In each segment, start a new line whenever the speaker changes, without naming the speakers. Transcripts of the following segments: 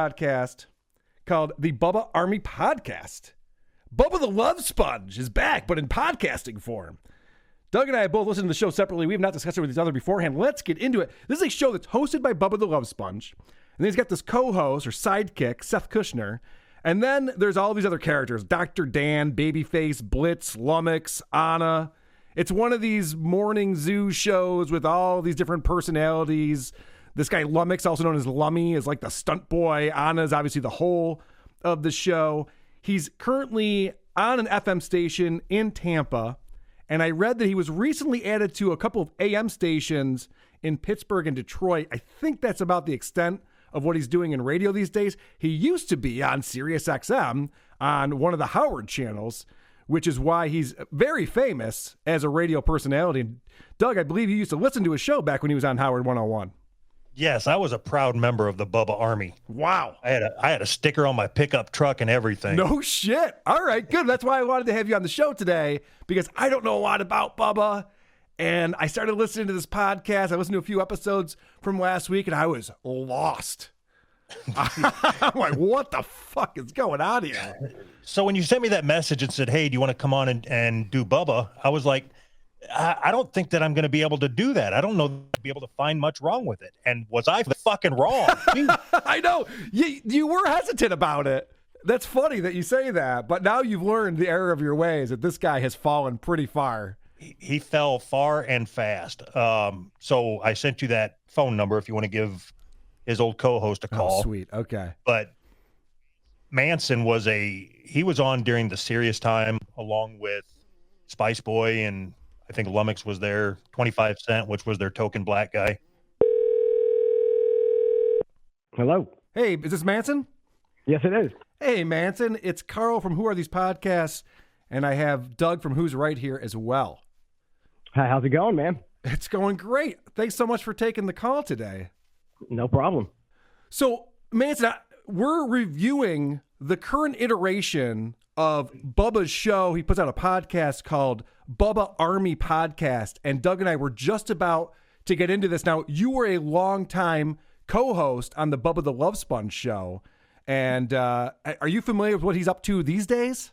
podcast called the Bubba Army Podcast. Bubba the Love Sponge is back, but in podcasting form. Doug and I have both listened to the show separately. We have not discussed it with each other beforehand. Let's get into it. This is a show that's hosted by Bubba the Love Sponge. And then he's got this co-host or sidekick, Seth Kushner. And then there's all these other characters. Dr. Dan, Babyface, Blitz, Lummox, Anna. It's one of these morning zoo shows with all these different personalities. This guy Lummox, also known as Lummy, is like the stunt boy. Anna is obviously the whole of the show. He's currently on an FM station in Tampa. And I read that he was recently added to a couple of AM stations in Pittsburgh and Detroit. I think that's about the extent of what he's doing in radio these days. He used to be on Sirius XM on one of the Howard channels, which is why he's very famous as a radio personality. And Doug, I believe you used to listen to his show back when he was on Howard 101.
Yes, I was a proud member of the Bubba Army.
Wow.
I had a sticker on my pickup truck and everything.
No shit. All right, good. That's why I wanted to have you on the show today, because I don't know a lot about Bubba. And I started listening to this podcast. I listened to a few episodes from last week, and I was lost. I'm like, what the fuck is going on here?
So when you sent me that message and said, hey, do you want to come on and do Bubba? I was like, I don't think that I'm going to be able to do that. I don't know to be able to find much wrong with it. And was I fucking wrong?
I know. You were hesitant about it. That's funny that you say that. But now you've learned the error of your ways, that this guy has fallen pretty far.
He fell far and fast. So I sent you that phone number if you want to give his old co-host a call.
Oh, sweet. Okay.
But Manson was on during the serious time along with Spice Boy, and I think Lummox was there, 25 Cent, which was their token black guy.
Hello.
Hey, is this Manson?
Yes, it is.
Hey, Manson. It's Karl from Who Are These Podcasts, and I have Doug from Who's Right here as well.
Hi, how's it going, man?
It's going great. Thanks so much for taking the call today.
No problem.
So, Manson, we're reviewing the current iteration of Bubba's show. He puts out a podcast called Bubba Army Podcast, and Doug and I were just about to get into this. Now, you were a longtime co-host on the Bubba the Love Sponge show, and are you familiar with what he's up to these days?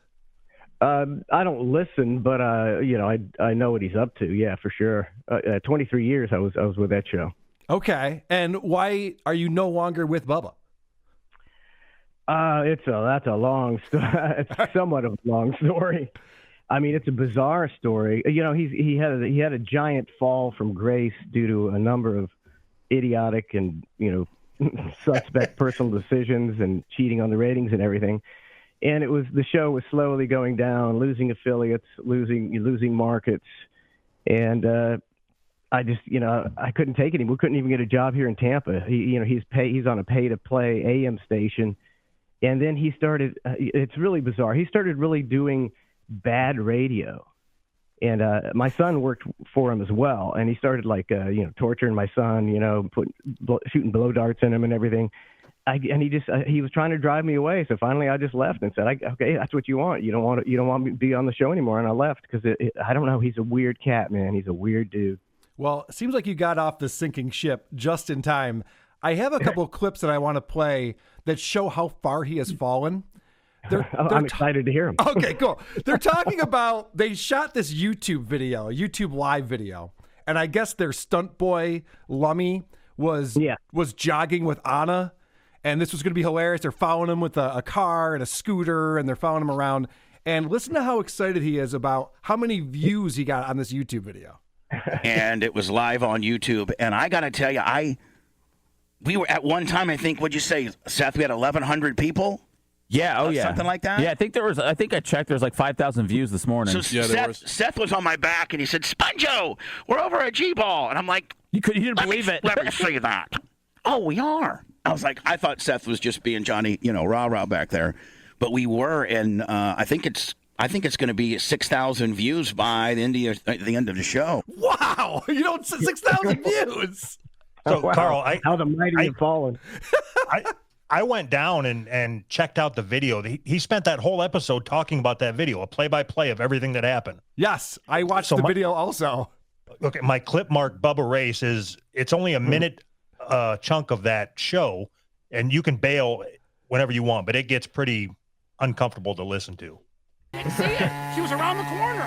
I don't listen, but I know what he's up to. Yeah, for sure. 23 years I was with that show.
Okay, and why are you no longer with Bubba?
That's a long story. It's somewhat of a long story. I mean, it's a bizarre story. You know, he had a giant fall from grace due to a number of idiotic and suspect personal decisions and cheating on the ratings and everything. And the show was slowly going down, losing affiliates, losing markets, and I just I couldn't take it anymore. We couldn't even get a job here in Tampa. He's on a pay-to-play AM station. And then he started, it's really bizarre. He started really doing bad radio. And my son worked for him as well. And he started torturing my son, shooting blow darts in him and everything. He was trying to drive me away. So finally I just left and said, okay, that's what you want. You don't want me to be on the show anymore. And I left because I don't know. He's a weird cat, man. He's a weird dude.
Well, it seems like you got off the sinking ship just in time. I have a couple of clips that I want to play that show how far he has fallen.
I'm excited to hear him.
Okay, cool. They're talking about, they shot this YouTube video, a YouTube live video, and I guess their stunt boy, Lummy, was jogging with Anna, and this was going to be hilarious. They're following him with a car and a scooter, and they're following him around. And listen to how excited he is about how many views he got on this YouTube video.
And it was live on YouTube, and I got to tell you, we were at one time, I think, what'd you say, Seth, we had 1,100 people?
Yeah, yeah.
Something like that?
Yeah, I think I checked, there was like 5,000 views this morning.
So Seth was on my back, and he said, Sponjo, we're over at G-Ball. And I'm like,
you didn't believe it.
Let me see that. Oh, we are. I was like, I thought Seth was just being Johnny, rah-rah back there. But we were, and I think it's going to be 6,000 views by the end of the show.
Wow! 6,000 views!
So,
wow.
Karl,
how the mighty have fallen.
I went down and checked out the video. He spent that whole episode talking about that video, a play-by-play of everything that happened.
Yes, I watched the video also.
Okay, my clip mark Bubba Race it's only a minute chunk of that show, and you can bail whenever you want, but it gets pretty uncomfortable to listen to.
Didn't see it. She was around the corner.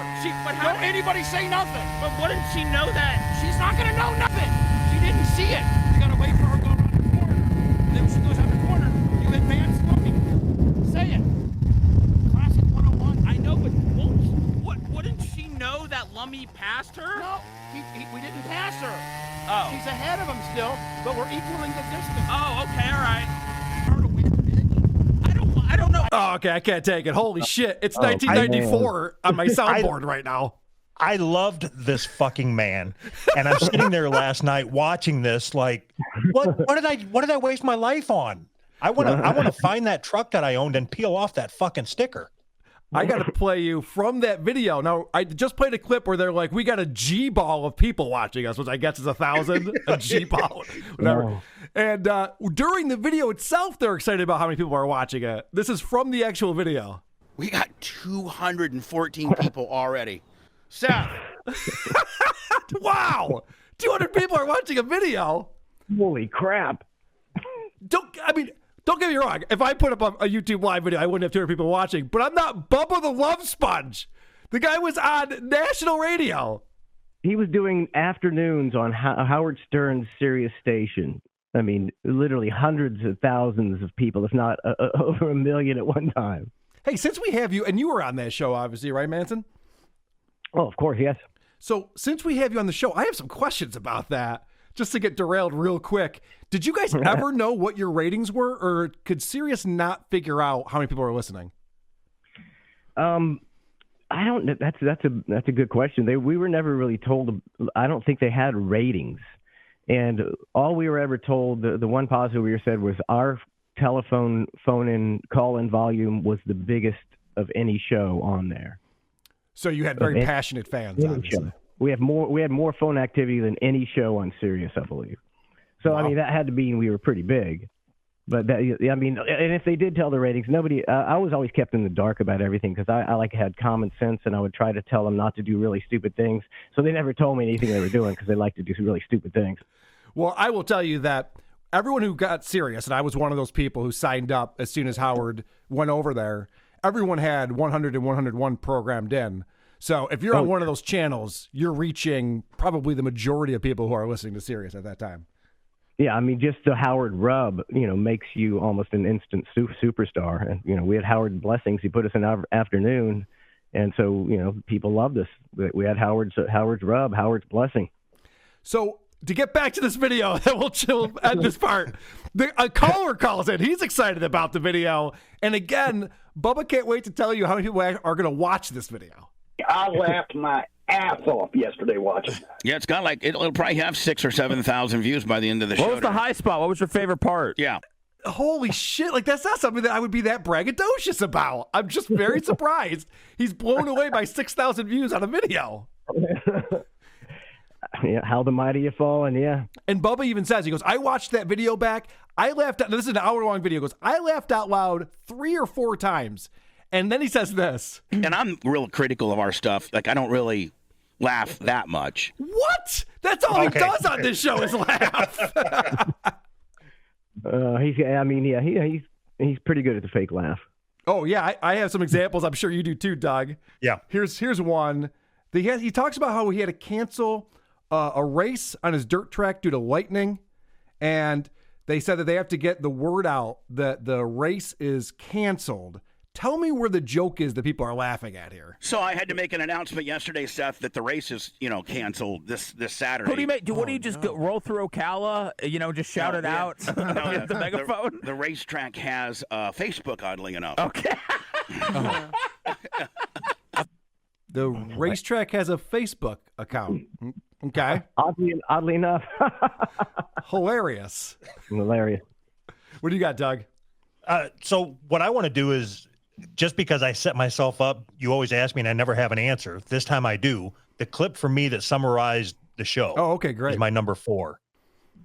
Don't anybody say nothing.
But wouldn't she know that?
She's not gonna know nothing. She didn't see it. You gotta wait for her to go around the corner. Then she goes out the corner. You advance looking. Say it. Classic 101.
I know, but wouldn't she know that Lummy passed her?
No, we didn't pass her.
Oh.
She's ahead of him still, but we're equaling the distance.
Oh, okay, all right.
Her to win,
I don't know.
Oh, okay, I can't take it. Holy shit. It's 1994 on my soundboard right now.
I loved this fucking man, and I'm sitting there last night watching this. Like, what did I waste my life on? I want to find that truck that I owned and peel off that fucking sticker.
I got to play you from that video. Now, I just played a clip where they're like, we got a G-ball of people watching us, which I guess is 1,000, a G-ball, whatever.
Wow.
And during the video itself, they're excited about how many people are watching it. This is from the actual video.
We got 214 people already. Seth.
Wow. 200 people are watching a video.
Holy crap.
Don't get me wrong. If I put up a YouTube live video, I wouldn't have 200 people watching. But I'm not Bubba the Love Sponge. The guy was on national radio.
He was doing afternoons on Howard Stern's Sirius station. I mean, literally hundreds of thousands of people, if not over 1 million at one time.
Hey, since we have you, and you were on that show, obviously, right, Manson?
Oh, of course, yes.
So since we have you on the show, I have some questions about that. Just to get derailed real quick. Did you guys ever know what your ratings were, or could Sirius not figure out how many people are listening?
I don't know. That's a good question. We were never really told. I don't think they had ratings, and all we were ever told, the one positive we were said was our phone in call-in volume was the biggest of any show on there.
So you had very passionate fans, obviously.
Show. We had more phone activity than any show on Sirius, I believe. So wow. I mean, that had to mean we were pretty big. But that, I mean, and if they did tell the ratings, nobody. I was always kept in the dark about everything because I had common sense, and I would try to tell them not to do really stupid things. So they never told me anything they were doing because they like to do some really stupid things.
Well, I will tell you that everyone who got Sirius, and I was one of those people who signed up as soon as Howard went over there, everyone had 100 and 101 programmed in. So if you're on one of those channels, you're reaching probably the majority of people who are listening to Sirius at that time.
Yeah, I mean, just the Howard rub, makes you almost an instant superstar. And, we had Howard Blessings. He put us in our afternoon. And so, people loved us. We had Howard's rub, Howard's blessing.
So to get back to this video, we'll chill at this part. A caller calls in. He's excited about the video. And again, Bubba can't wait to tell you how many people are going to watch this video.
I laughed my ass off yesterday watching that.
Yeah, it's got it'll probably have 6,000 or 7,000 views by the end of the show.
What was the high spot? What was your favorite part?
Yeah.
Holy shit. That's not something that I would be that braggadocious about. I'm just very surprised. He's blown away by 6,000 views on a video.
Yeah, how the mighty have fallen, yeah.
And Bubba even says, he goes, I watched that video back. I laughed out. This is an hour-long video. He goes, I laughed out loud 3 or 4 times. And then he says this.
And I'm real critical of our stuff. I don't really laugh that much.
What? That's all he does on this show is laugh.
He's pretty good at the fake laugh.
Oh, yeah. I have some examples. I'm sure you do too, Doug.
Yeah.
Here's one. He talks about how he had to cancel a race on his dirt track due to lightning. And they said that they have to get the word out that the race is canceled. Tell me where the joke is that people are laughing at here.
So I had to make an announcement yesterday, Seth, that the race is, canceled this Saturday.
What do you make? What do you just roll through Ocala? Just shout it out at the megaphone.
The racetrack has Facebook, oddly enough.
Okay.
The racetrack has a Facebook account. Okay.
Oddly enough.
Hilarious.
Hilarious.
What do you got, Doug?
So what I want to do is, just because I set myself up, you always ask me and I never have an answer. This time I do. The clip for me that summarized the show.
Oh, okay, great.
Is my number 4.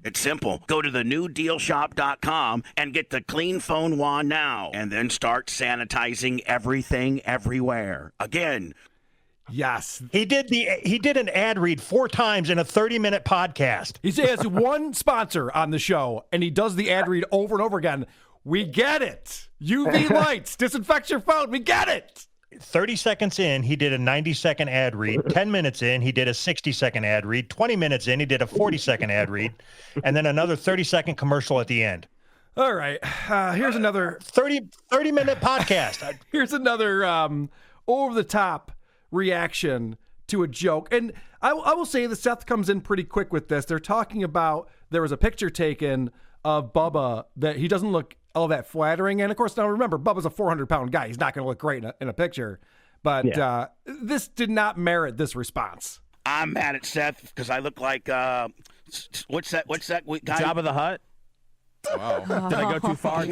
It's simple. Go to thenewdealshop.com and get the clean phone wand now, and then start sanitizing everything everywhere. Again.
Yes.
He did an ad read 4 times in a 30-minute podcast.
He has one sponsor on the show, and he does the ad read over and over again. We get it. UV lights, disinfect your phone. We get it.
30 seconds in, he did a 90-second ad read. 10 minutes in, he did a 60-second ad read. 20 minutes in, he did a 40-second ad read. And then another 30-second commercial at the end.
All right. Here's another
30-minute podcast.
Here's another over-the-top reaction to a joke. And I will say that Seth comes in pretty quick with this. They're talking about there was a picture taken of Bubba that he doesn't look all that flattering. And, of course, now remember, Bubba's a 400-pound guy. He's not going to look great in a picture. But this did not merit this response.
I'm mad at Seth because I look like, what's that guy?
Jabba the Hutt?
Wow.
Did I go too far?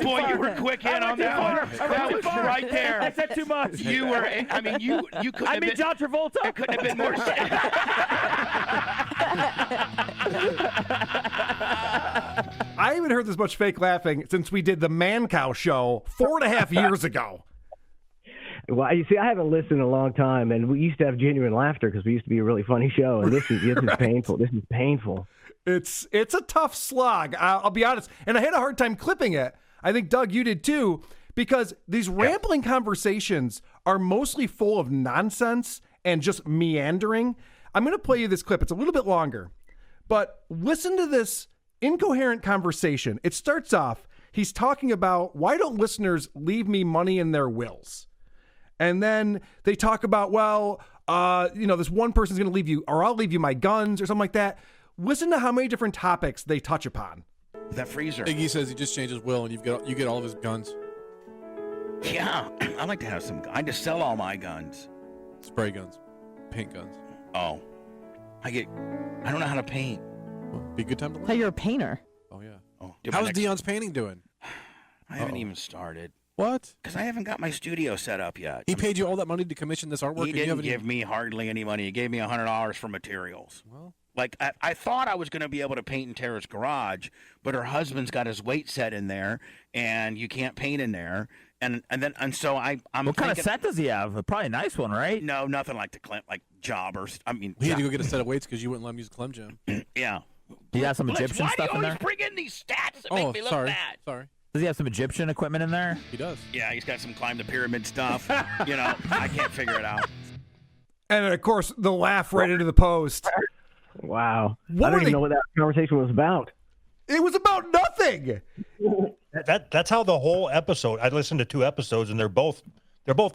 Boy, you were quick in on that one. That was right there.
I said too much.
You were, I mean, you couldn't have been.
John Travolta.
It couldn't have been more.
I haven't heard this much fake laughing since we did the Man Cow show 4.5 years ago.
Well, you see, I haven't listened in a long time, and we used to have genuine laughter because we used to be a really funny show, and this is painful. This is painful.
It's a tough slog. I'll be honest, and I had a hard time clipping it. I think, Doug, you did too, because these rambling conversations are mostly full of nonsense and just meandering. I'm going to play you this clip. It's a little bit longer, but listen to this incoherent conversation. It starts off, he's talking about, why don't listeners leave me money in their wills? And then they talk about, this one person's going to leave you, or I'll leave you my guns or something like that. Listen to how many different topics they touch upon.
That freezer.
Iggy says he just changed his will and you get all of his guns.
Yeah, I like to have some. I just sell all my guns.
Spray guns. Paint guns.
Oh. I don't know how to paint.
Well, be a good time to learn.
Hey, you're a painter.
Oh, yeah.
Oh,
How's Dion's painting doing?
I haven't even started.
What?
Because I haven't got my studio set up yet.
He paid you all that money to commission this artwork?
He didn't give me hardly any money. He gave me $100 for materials.
Well,
like, I thought I was going to be able to paint in Tara's garage, but her husband's got his weight set in there, and you can't paint in there. And so I'm
What kind of set does he have? Probably a nice one, right?
No, nothing like jobbers. I mean,
he had to go get a set of weights because you wouldn't let him use Clem Jam.
Yeah.
He has some Egyptian stuff in there.
Why do you always bring in these stats that make me look bad?
Sorry.
Does he have some Egyptian equipment in there?
He does.
Yeah, he's got some climb the pyramid stuff. I can't figure it out.
And of course, the laugh right into the post.
Wow.
What
I don't even know what that conversation was about.
It was about nothing.
That's how the whole episode. I listened to 2 episodes, and they're both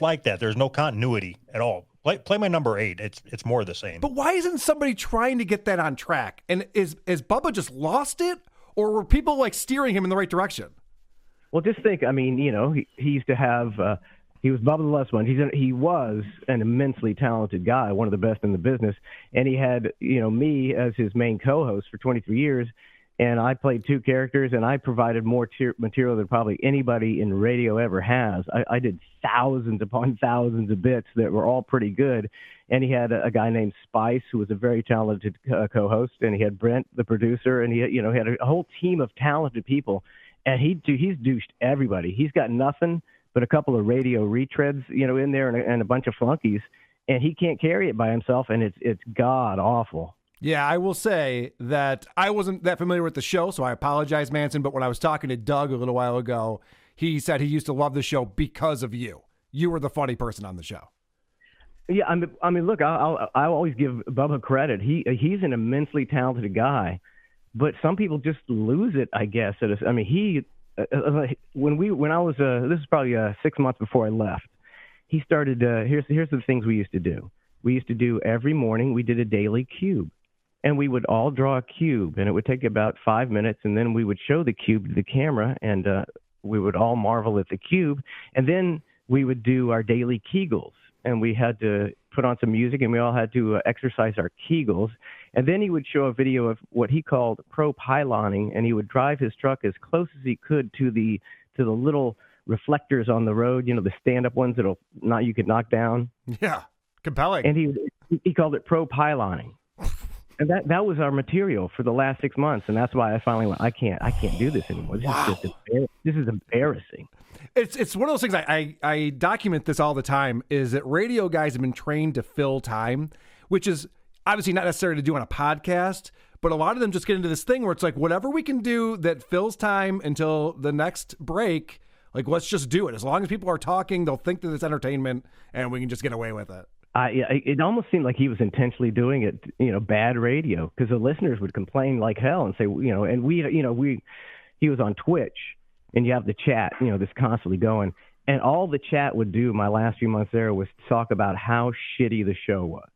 like that. There's no continuity at all. Play my number 8. It's more the same.
But why isn't somebody trying to get that on track? And is Bubba just lost it, or were people steering him in the right direction?
Well, just think. I mean, he used to have. He was Bubba the Love Sponge. He was an immensely talented guy, one of the best in the business, and he had me as his main co-host for 23 years. And I played 2 characters, and I provided more material than probably anybody in radio ever has. I did thousands upon thousands of bits that were all pretty good. And he had a guy named Spice, who was a very talented co-host, and he had Brent, the producer, and he had a whole team of talented people. And he's douched everybody. He's got nothing but a couple of radio retreads, in there, and a bunch of flunkies, and he can't carry it by himself, and it's god awful.
Yeah, I will say that I wasn't that familiar with the show, so I apologize, Manson. But when I was talking to Doug a little while ago, he said he used to love the show because of you. You were the funny person on the show.
Yeah, I mean, look, I always give Bubba credit. He's an immensely talented guy, but some people just lose it, I guess. I mean, when I was this is probably 6 months before I left. He started. Here's the things we used to do. We used to do every morning. We did a daily cube. And we would all draw a cube, and it would take about 5 minutes, and then we would show the cube to the camera, and we would all marvel at the cube. And then we would do our daily Kegels, and we had to put on some music, and we all had to exercise our Kegels. And then he would show a video of what he called pro-pyloning, and he would drive his truck as close as he could to the little reflectors on the road, the stand-up ones you could knock down.
Yeah, compelling.
And he called it pro-pyloning. And that was our material for the last 6 months, and that's why I finally went, I can't do this anymore. This is embarrassing.
It's one of those things. I document this all the time. Is that radio guys have been trained to fill time, which is obviously not necessary to do on a podcast. But a lot of them just get into this thing where it's like, whatever we can do that fills time until the next break, like, let's just do it. As long as people are talking, they'll think that it's entertainment, and we can just get away with it.
It almost seemed like he was intentionally doing it, bad radio, because the listeners would complain like hell and say, and he was on Twitch, and you have the chat, that's constantly going. And all the chat would do my last few months there was talk about how shitty the show was.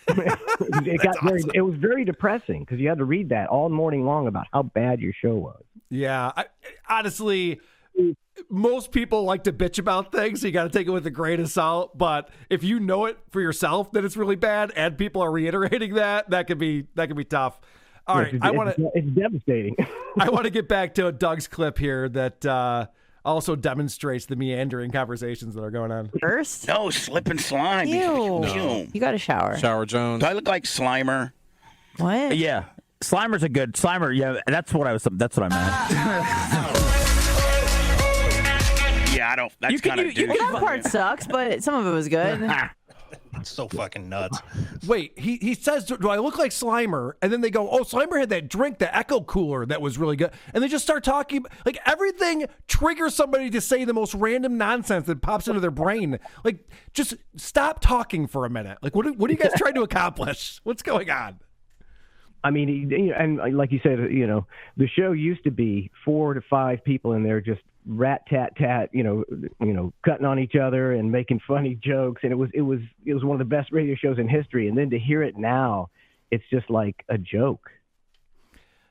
It was very depressing because you had to read that all morning long about how bad your show was.
Yeah. Honestly, most people like to bitch about things, so you got to take it with a grain of salt. But if you know it for yourself that it's really bad, and people are reiterating that could be tough. All right,
it's devastating.
I want to get back to Doug's clip here that also demonstrates the meandering conversations that are going on.
First?
No, slip and slime.
Ew.
No.
You got a shower.
Shower Jones.
Do I look like Slimer?
What?
Yeah. Slimer's a good Slimer. Yeah, that's what I meant.
Yeah, I don't. That's kind of.
That part sucks, but some of it was good.
It's so fucking nuts.
Wait, he says, do I look like Slimer? And then they go, oh, Slimer had that drink, the Echo Cooler, that was really good. And they just start talking, like everything triggers somebody to say the most random nonsense that pops into their brain. Like, just stop talking for a minute. Like, what are you guys trying to accomplish? What's going on?
I mean, and like you said, the show used to be 4 to 5 people in there just rat tat tat, cutting on each other and making funny jokes, and it was one of the best radio shows in history. And then to hear it now, it's just like a joke.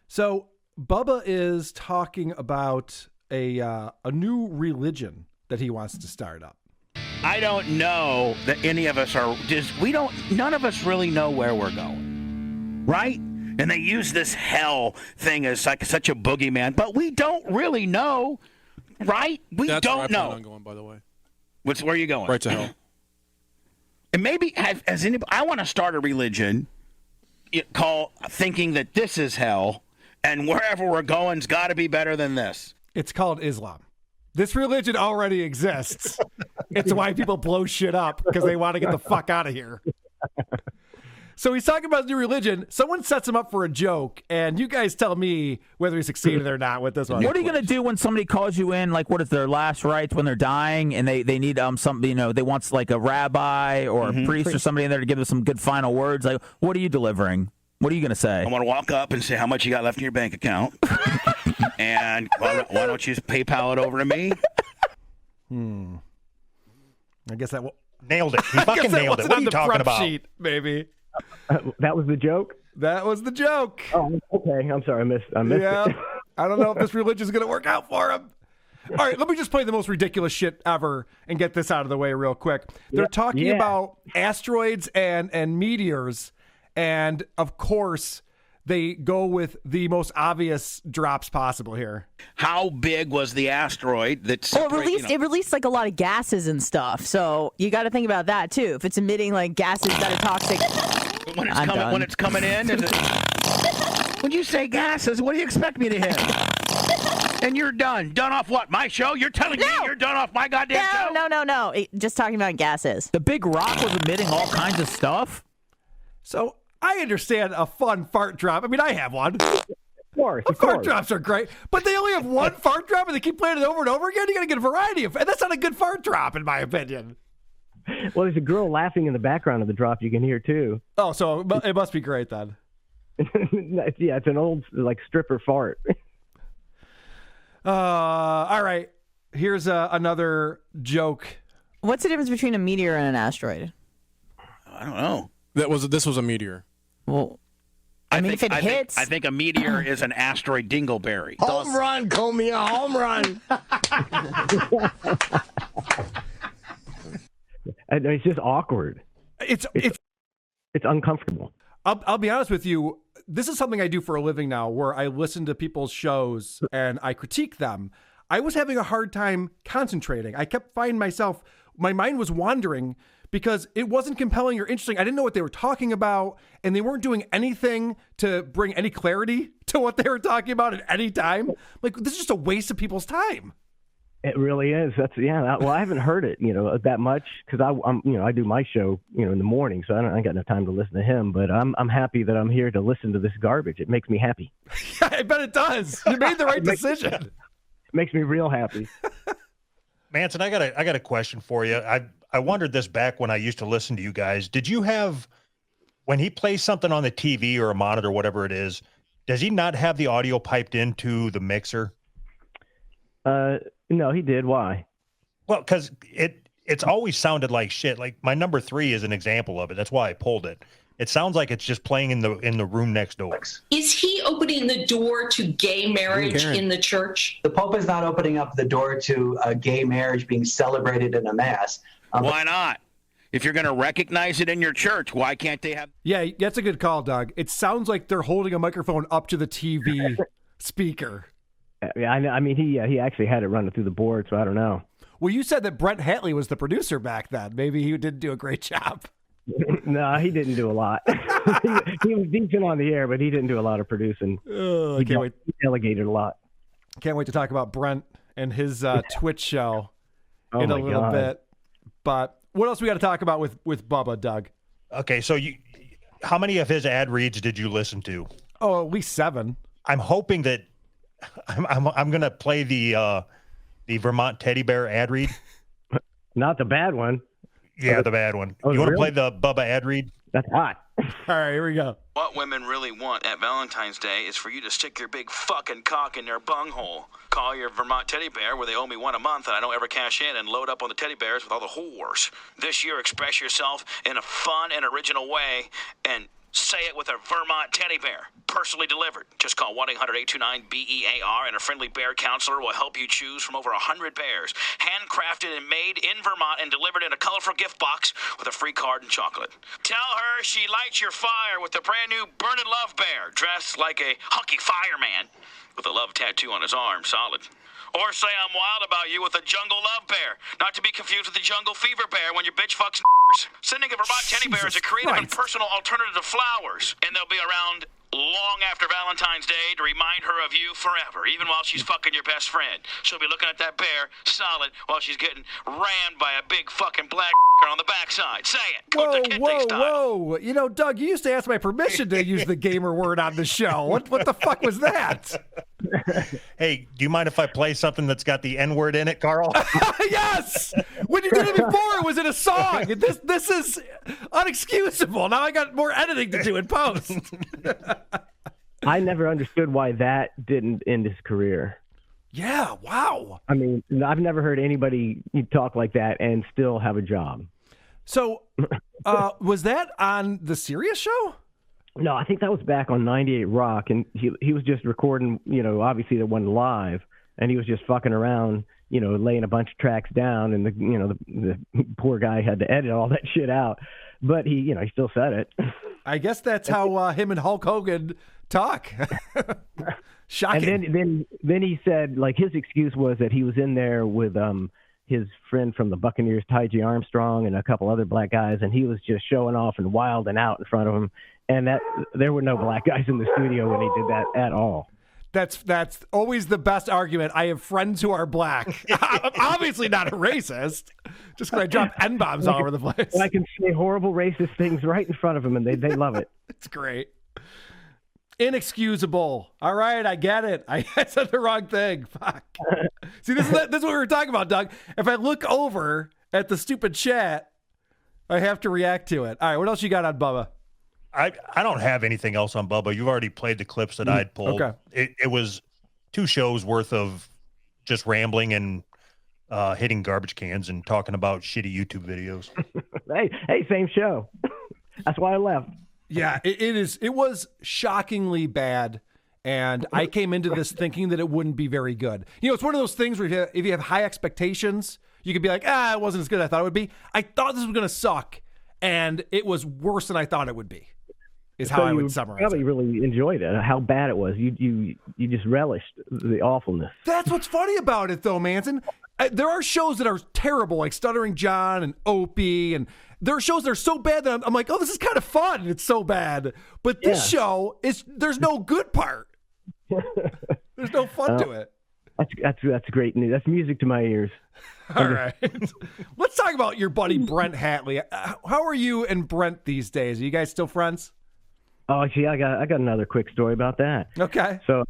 So Bubba is talking about a new religion that he wants to start up.
I don't know that any of us are none of us really know where we're going, right? And they use this hell thing as like such a boogeyman, but we don't really know, right?
That's
don't
where I
know.
plan on going, by the way.
Where are you going?
Right to hell.
And maybe as anybody, I want to start a religion called thinking that this is hell, and wherever we're going's got to be better than this.
It's called Islam. This religion already exists. It's why people blow shit up, because they want to get the fuck out of here. So he's talking about his new religion. Someone sets him up for a joke, and you guys tell me whether he succeeded or not with this one.
What are you going to do when somebody calls you in, like, what is their last rites when they're dying, and they need something, they want like a rabbi or a priest or somebody in there to give them some good final words? Like, what are you delivering? What are you going to say?
I want to walk up and say how much you got left in your bank account, and why don't you just PayPal it over to me?
I guess that
nailed it. He fucking nailed it. What are you talking about?
Sheet, maybe.
That was the joke?
That was the joke.
Oh, okay. I'm sorry. I missed it.
I don't know if this religion is going to work out for him. All right, let me just play the most ridiculous shit ever and get this out of the way real quick. They're talking about asteroids and meteors, and of course, they go with the most obvious drops possible here.
How big was the asteroid that's...
Well, it released like a lot of gases and stuff, so you got to think about that too. If it's emitting like gases that are toxic...
When it's coming in, when you say gases, what do you expect me to hit? And you're done. Done off what? My show? You're telling me you're done off my goddamn show?
No. Just talking about gases.
The big rock was emitting all kinds of stuff.
So I understand a fun fart drop. I mean, I have one.
Of course.
Fart drops are great, but they only have one fart drop and they keep playing it over and over again. You got to get a variety of, and that's not a good fart drop, in my opinion.
Well, there's a girl laughing in the background of the drop you can hear too.
Oh, so it must be great then.
Yeah, it's an old like stripper fart.
All right. Here's another joke.
What's the difference between a meteor and an asteroid?
I don't know.
This was a meteor.
Well, I mean, if it hits...
I think a meteor is an asteroid dingleberry.
Home run, Comey, a home run.
It's just awkward.
It's
uncomfortable.
I'll be honest with you. This is something I do for a living now, where I listen to people's shows and I critique them. I was having a hard time concentrating. I kept finding myself, my mind was wandering because it wasn't compelling or interesting. I didn't know what they were talking about, and they weren't doing anything to bring any clarity to what they were talking about at any time. Like, this is just a waste of people's time.
It really is. Well, I haven't heard it, that much because I do my show, in the morning, so I got no time to listen to him. But I'm happy that I'm here to listen to this garbage. It makes me happy.
Yeah, I bet it does. You made the right decision.
It makes me real happy.
Manson, I got a question for you. I wondered this back when I used to listen to you guys. Did you have, when he plays something on the TV or a monitor, whatever it is, does he not have the audio piped into the mixer?
No, he did. Why?
Well, because it's always sounded like shit. Like my number 3 is an example of it. That's why I pulled it. It sounds like it's just playing in the room next door.
Is he opening the door to gay marriage in the church?
The Pope is not opening up the door to a gay marriage being celebrated in a mass.
Why not? If you're going to recognize it in your church, why can't they have?
Yeah, that's a good call, Doug. It sounds like they're holding a microphone up to the TV speaker.
Yeah, I mean, he actually had it running through the board, so I don't know.
Well, you said that Brent Hatley was the producer back then. Maybe he didn't do a great job.
No, he didn't do a lot. he was decent on the air, but he didn't do a lot of producing.
I can't wait.
He delegated a lot.
Can't wait to talk about Brent and his Twitch show in a little
God.
bit. But what else we got to talk about with Bubba, Doug?
Okay, so how many of his ad reads did you listen to?
Oh, at least 7.
I'm hoping that I'm going to play the Vermont teddy bear ad read.
Not the bad one.
Yeah, the bad one.
Oh,
you want to
really?
play the Bubba ad read?
That's hot.
All right, here we go.
What women really want at Valentine's Day is for you to stick your big fucking cock in their bunghole. Call your Vermont teddy bear where they owe me $1 a month and I don't ever cash in and load up on the teddy bears with all the whores. This year, express yourself in a fun and original way and say it with a Vermont teddy bear. Personally delivered. Just call 1-800-829-BEAR and a friendly bear counselor will help you choose from over 100 bears. Handcrafted and made in Vermont and delivered in a colorful gift box with a free card and chocolate. Tell her she lights your fire with the brand new Burnin' Love Bear, dressed like a hunky fireman with a love tattoo on his arm, solid. Or say I'm wild about you with a Jungle Love Bear, not to be confused with the Jungle Fever Bear when your bitch fucks Sending a Vermont teddy bear is a creative and personal alternative to flowers, and they'll be around long after Valentine's Day to remind her of you forever, even while she's fucking your best friend. She'll be looking at that bear solid while she's getting rammed by a big fucking black on the backside. Say it.
Whoa. You know, Doug, you used to ask my permission to use the gamer word on the show. What the fuck was that?
Hey, do you mind if I play something that's got the N-word in it, Karl?
Yes! When you did it before, it was in a song. This is unexcusable. Now I got more editing to do in post.
I never understood why that didn't end his career.
Yeah, wow.
I mean, I've never heard anybody talk like that and still have a job.
So, was that on the Sirius show?
No, I think that was back on 98 Rock, and he was just recording, obviously that wasn't live, and he was just fucking around, laying a bunch of tracks down, and the poor guy had to edit all that shit out. But he still said it.
I guess that's how him and Hulk Hogan talk. Shocking.
And then he said, like, his excuse was that he was in there with his friend from the Buccaneers, Ty G. Armstrong, and a couple other black guys, and he was just showing off and wilding out in front of him. And that there were no black guys in the studio when he did that at all.
That's always the best argument. I have friends who are black. I'm obviously not a racist, just because I drop N-bombs all over the place.
I can say horrible racist things right in front of them, and they love it.
It's great. Inexcusable. All right, I get it. I said the wrong thing. Fuck. See, this is what we were talking about, Doug. If I look over at the stupid chat, I have to react to it. All right, what else you got on Bubba?
I don't have anything else on Bubba. You've already played the clips that I'd pulled.
Okay.
It was 2 shows worth of just rambling and hitting garbage cans and talking about shitty YouTube videos.
Hey, same show. That's why I left.
Yeah, it was shockingly bad, and I came into this thinking that it wouldn't be very good. It's one of those things where if you have high expectations, you could be like, it wasn't as good as I thought it would be. I thought this was going to suck, and it was worse than I thought it would be. Is how I would summarize it.
Probably really enjoyed it. How bad it was. You just relished the awfulness.
That's what's funny about it, though, Manson. There are shows that are terrible, like Stuttering John and Opie, and there are shows that are so bad that I'm like, oh, this is kind of fun. It's so bad, but this show there's no good part. There's no fun to it.
That's great news. That's music to my ears.
All right. Let's talk about your buddy Brent Hatley. How are you and Brent these days? Are you guys still friends?
Oh, see, I got another quick story about that.
Okay.
So,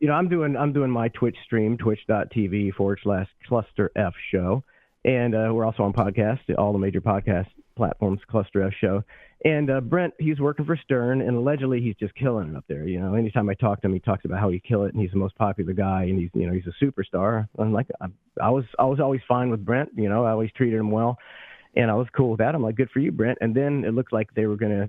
I'm doing my Twitch stream, twitch.tv/Cluster F show. And we're also on podcast, all the major podcast platforms, Cluster F show. And Brent, he's working for Stern, and allegedly he's just killing it up there. Anytime I talk to him, he talks about how he kill it, and he's the most popular guy, and he's a superstar. I'm like, I was always fine with Brent. I always treated him well, and I was cool with that. I'm like, good for you, Brent. And then it looked like they were gonna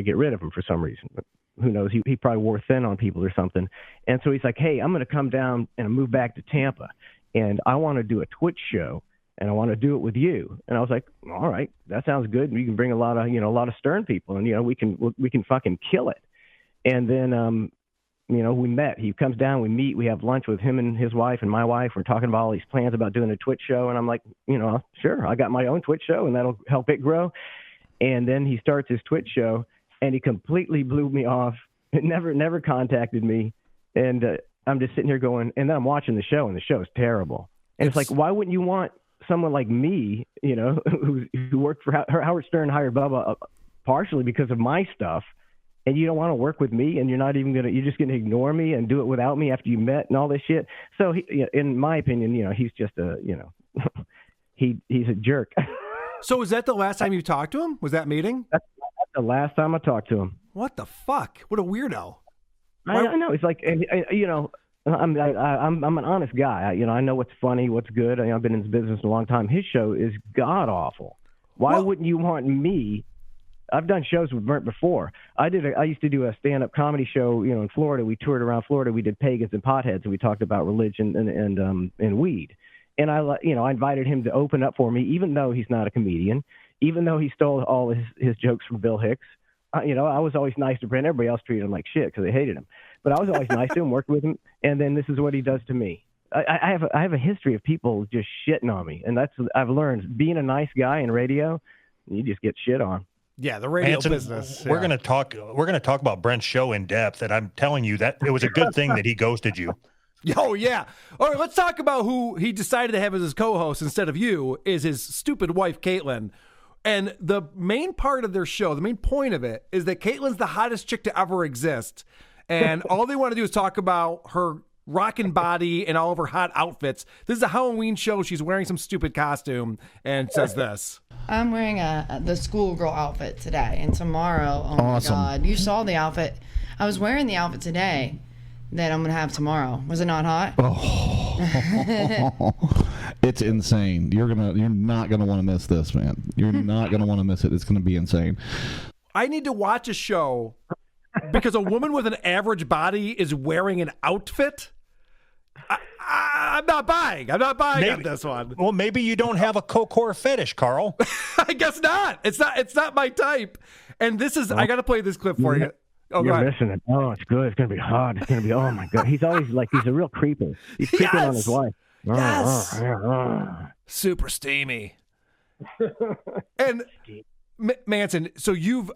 get rid of him for some reason. But who knows? He probably wore thin on people or something. And so he's like, hey, I'm gonna come down and move back to Tampa, and I want to do a Twitch show. And I want to do it with you. And I was like, all right, that sounds good. We can bring a lot of Stern people, and we can fucking kill it. And then we met. He comes down, we meet, we have lunch with him and his wife and my wife. We're talking about all these plans about doing a Twitch show, and I'm like, sure, I got my own Twitch show, and that'll help it grow. And then he starts his Twitch show, and he completely blew me off. Never contacted me, and I'm just sitting here going, and then I'm watching the show, and the show is terrible. And it's like, why wouldn't you want someone like me, who worked for Howard Stern, hired Bubba partially because of my stuff, and you don't want to work with me, and you're just going to ignore me and do it without me after you met and all this shit. So in my opinion, he's just he's a jerk.
So was that the last time you talked to him? Was that meeting?
That's the last time I talked to him.
What the fuck? What a weirdo.
I know. It's like, I'm an honest guy. I know what's funny, what's good. I've been in this business a long time. His show is god awful. Why wouldn't you want me? I've done shows with Brent before. I used to do a stand-up comedy show, in Florida. We toured around Florida. We did pagans and potheads, and we talked about religion and weed. And I invited him to open up for me, even though he's not a comedian, even though he stole all his jokes from Bill Hicks. I was always nice to Brent. Everybody else treated him like shit because they hated him. But I was always nice to him, worked with him, and then this is what he does to me. I have a history of people just shitting on me, and I've learned being a nice guy in radio, you just get shit on.
Yeah, the radio
Manson,
business.
We're gonna talk about Brent's show in depth, and I'm telling you that it was a good thing that he ghosted you.
Oh yeah. All right, let's talk about who he decided to have as his co-host instead of you. Is his stupid wife Katelyn. And the main part of their show, the main point of it, is that Katelyn's the hottest chick to ever exist. And all they want to do is talk about her rockin' body and all of her hot outfits. This is a Halloween show. She's wearing some stupid costume and says this.
I'm wearing the schoolgirl outfit today, and tomorrow, oh awesome. My God, you saw the outfit. I was wearing the outfit today that I'm going to have tomorrow. Was it not hot?
Oh, it's insane. You're not gonna want to miss this, man. You're not gonna want to miss it. It's gonna be insane.
I need to watch a show because a woman with an average body is wearing an outfit. I'm not buying. I'm not buying on this one.
Well, maybe you don't have a coke fetish, Karl.
I guess not. It's not my type. And this is. I got to play this clip for you. Oh,
you're missing it. Oh, it's good. It's gonna be hot. It's gonna be. Oh my God. He's always like he's a real creeper. He's creeping on his wife.
Yes. Super steamy. And Manson, so you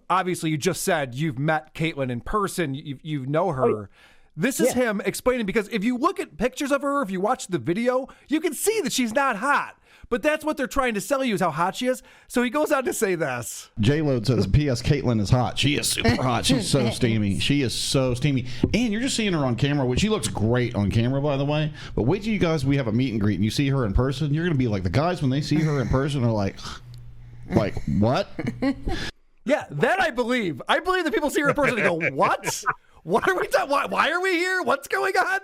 just said you've met Katelyn in person. You know her. Oh, this is him explaining, because if you look at pictures of her, if you watch the video, you can see that she's not hot. But that's what they're trying to sell you, is how hot she is. So he goes on to say this.
J-Load says, P.S. Catelyn is hot. She is super hot. She's so steamy. She is so steamy. And you're just seeing her on camera, which she looks great on camera, by the way. But wait till we have a meet and greet and you see her in person. You're going to be like, the guys, when they see her in person, are like, what?
Yeah, that I believe. I believe that people see her in person and go, what? What are we talking? Why are we here? What's going on?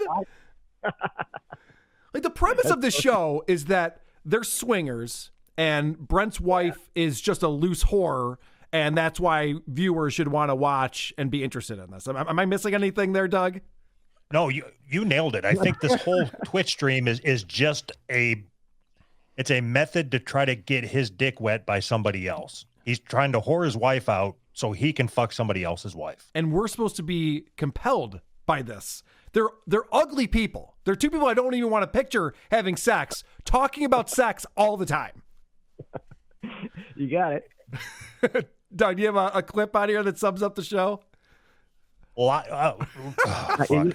Like, the premise of this show is that they're swingers, and Brent's wife is just a loose whore, and that's why viewers should want to watch and be interested in this. Am I missing anything there, Doug?
No, you nailed it. I think this whole Twitch stream is just it's a method to try to get his dick wet by somebody else. He's trying to whore his wife out so he can fuck somebody else's wife.
And we're supposed to be compelled by this. They're ugly people. They're two people I don't even want to picture having sex, talking about sex all the time.
You got it.
Doug, do you have a clip out here that sums up the show?
And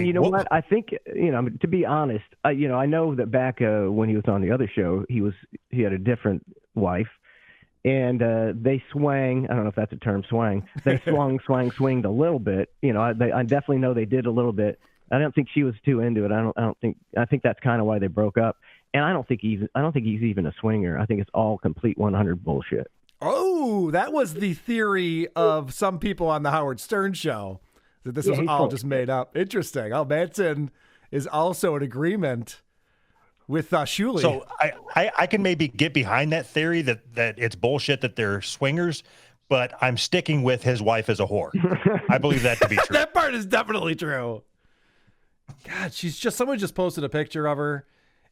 you know what? I think, to be honest, I know that back when he was on the other show, he had a different wife, and they swang. I don't know if that's a term, swang. They swinged a little bit. I definitely know they did a little bit. I don't think she was too into it. I think that's kind of why they broke up. And I don't think he's even a swinger. I think it's all complete 100 bullshit.
Oh, that was the theory of some people on the Howard Stern show, that this was all just made up. Interesting. Oh, Manson is also in agreement with Shuley.
So I can maybe get behind that theory that it's bullshit that they're swingers, but I'm sticking with his wife as a whore. I believe that to be true.
That part is definitely true. God, someone just posted a picture of her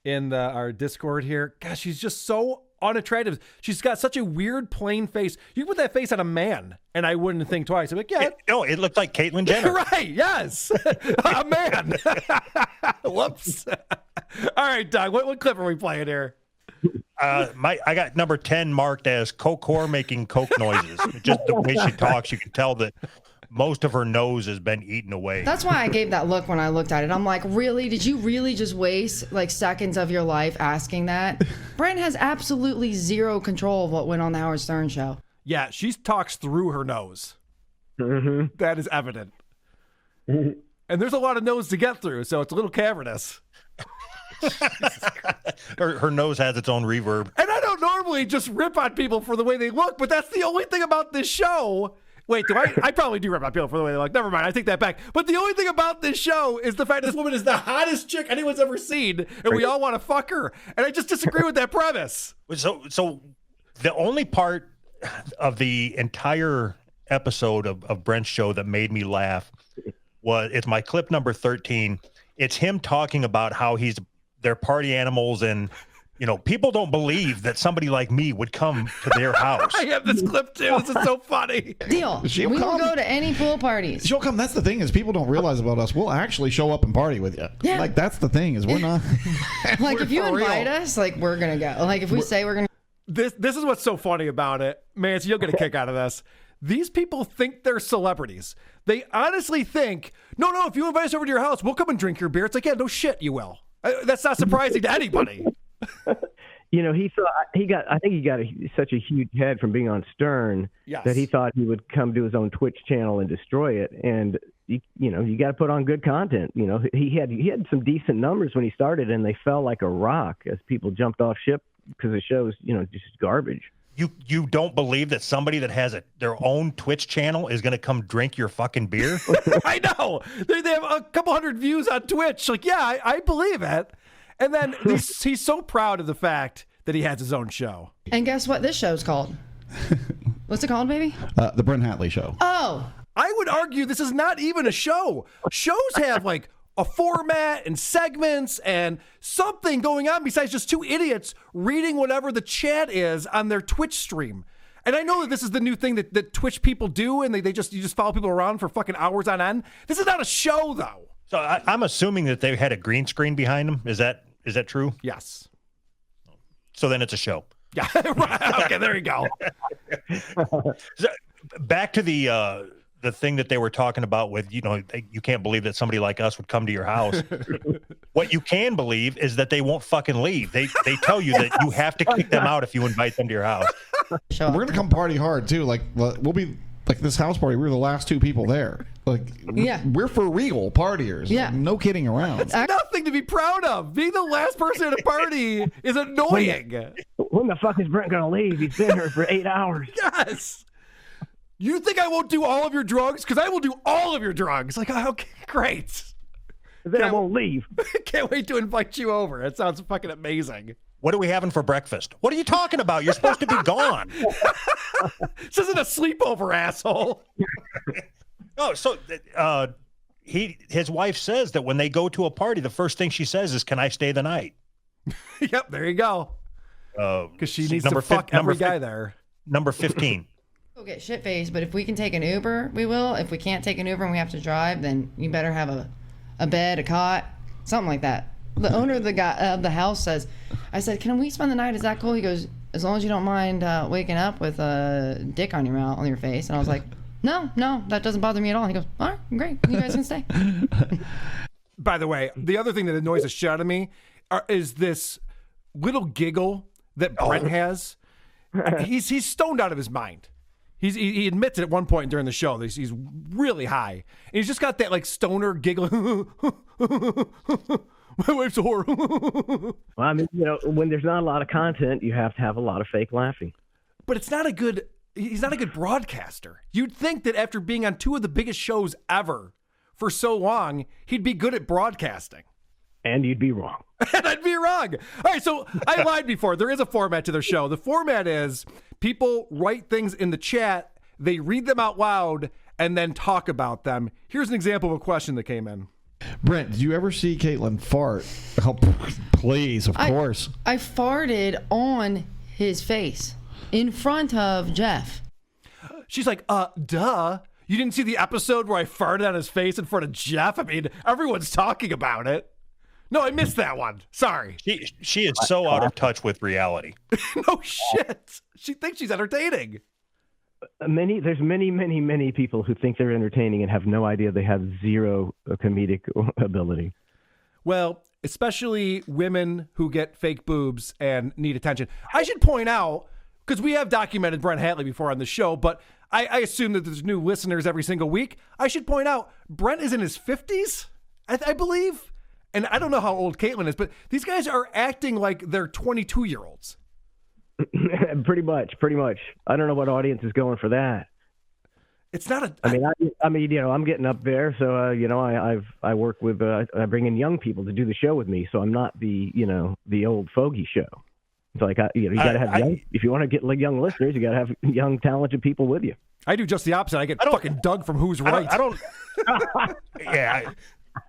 in our Discord here. Gosh, she's just so unattractive. She's got such a weird, plain face. You can put that face on a man, and I wouldn't think twice. I'm like, yeah.
It looked like Katelyn Jenner.
Right, yes. A man. Whoops. All right, Doug, what clip are we playing here?
I got number 10 marked as Coke whore making Coke noises. Just the way she talks, you can tell that most of her nose has been eaten away.
That's why I gave that look when I looked at it. I'm like, really? Did you really just waste like seconds of your life asking that? Brent has absolutely zero control of what went on the Howard Stern show.
Yeah, she talks through her nose.
Mm-hmm.
That is evident. And there's a lot of nose to get through, so it's a little cavernous.
Her nose has its own reverb.
And I don't normally just rip on people for the way they look, but that's the only thing about this show. Wait, do I probably do rip on people for the way they look. Never mind, I take that back. But the only thing about this show is the fact that this woman is the hottest chick anyone's ever seen, and we all want to fuck her. And I just disagree with that premise.
So the only part of the entire episode of Brent's show that made me laugh it's my clip number 13. It's him talking about how they're party animals, and people don't believe that somebody like me would come to their house.
I have this clip too. This is so funny.
Deal. We will go to any pool parties.
She'll come. That's the thing, is people don't realize about us. We'll actually show up and party with you.
Yeah.
Like, that's the thing, is we're not.
Like, if you invite us, like, we're going to go. Like, if we say we're going to.
This is what's so funny about it. Man, so you'll get a kick out of this. These people think they're celebrities. They honestly think, no, if you invite us over to your house, we'll come and drink your beer. It's like, yeah, no shit, you will. That's not surprising to anybody.
I think he got such a huge head from being on Stern that he thought he would come to his own Twitch channel and destroy it. And you got to put on good content. He had some decent numbers when he started, and they fell like a rock as people jumped off ship because the show's just garbage.
You don't believe that somebody that has their own Twitch channel is going to come drink your fucking beer?
I know. They have a couple hundred views on Twitch. Like, yeah, I believe it. And then he's so proud of the fact that he has his own show.
And guess what this show's called? What's it called, baby?
The Brent Hatley Show.
Oh.
I would argue this is not even a show. Shows have like a format and segments and something going on besides just two idiots reading whatever the chat is on their Twitch stream. And I know that this is the new thing that Twitch people do, and you just follow people around for fucking hours on end. This is not a show, though.
So I'm assuming that they had a green screen behind them. Is that true?
Yes.
So then it's a show.
Yeah. Right. Okay, there you go.
So, back to the thing that they were talking about with, you can't believe that somebody like us would come to your house. What you can believe is that they won't fucking leave. They tell you that you have to kick them out if you invite them to your house.
We're going to come party hard, too. Like, we'll be like this house party. We're the last two people there. Like, we're for real partiers.
Yeah.
Like, no kidding around.
It's nothing to be proud of. Being the last person at a party is annoying.
When the fuck is Brent going to leave? He's been here for 8 hours.
Yes. You think I won't do all of your drugs? Because I will do all of your drugs. Like, okay, great.
Then I won't leave.
Can't wait to invite you over. It sounds fucking amazing.
What are we having for breakfast? What are you talking about? You're supposed to be gone.
This isn't a sleepover, asshole.
Oh, so his wife says that when they go to a party, the first thing she says is, "Can I stay the night?"
Yep, there you go. Because she needs to fuck every guy there.
Number 15.
Go get shit-faced, but if we can take an Uber, we will. If we can't take an Uber and we have to drive, then you better have a bed, a cot, something like that. The owner of the house says, I said, "Can we spend the night? Is that cool?" He goes, "As long as you don't mind waking up with a dick on your mouth, on your face." And I was like, No, that doesn't bother me at all. He goes, all right, great. You guys can stay.
By the way, the other thing that annoys the shit out of me is this little giggle that Brent has. He's stoned out of his mind. He admits it at one point during the show that he's really high. And he's just got that like stoner giggle. My wife's a whore.
Well, I mean, when there's not a lot of content, you have to have a lot of fake laughing.
But he's not a good broadcaster. You'd think that after being on two of the biggest shows ever for so long, he'd be good at broadcasting.
And you'd be wrong.
And I'd be wrong. All right, so I lied before. There is a format to their show. The format is people write things in the chat, they read them out loud, and then talk about them. Here's an example of a question that came in.
Brent, did you ever see Katelyn fart? Oh, please, of course.
I farted on his face in front of Jeff.
She's like, duh. You didn't see the episode where I farted on his face in front of Jeff? I mean, everyone's talking about it. No, I missed that one. Sorry.
She is so out of touch with reality.
No shit. She thinks she's entertaining.
There's many people who think they're entertaining and have no idea they have zero comedic ability.
Well, especially women who get fake boobs and need attention. I should point out, because we have documented Brent Hatley before on the show, but I assume that there's new listeners every single week. I should point out, Brent is in his 50s, I believe. And I don't know how old Katelyn is, but these guys are acting like they're 22-year-olds.
Pretty much. I don't know what audience is going for that.
It's not a.
I mean, I'm getting up there, so I work with I bring in young people to do the show with me, so I'm not the old fogey show. It's like you got to have young. If you want to get young listeners, you got to have young, talented people with you.
I do just the opposite. I get fucking Doug from Who's Right.
I don't.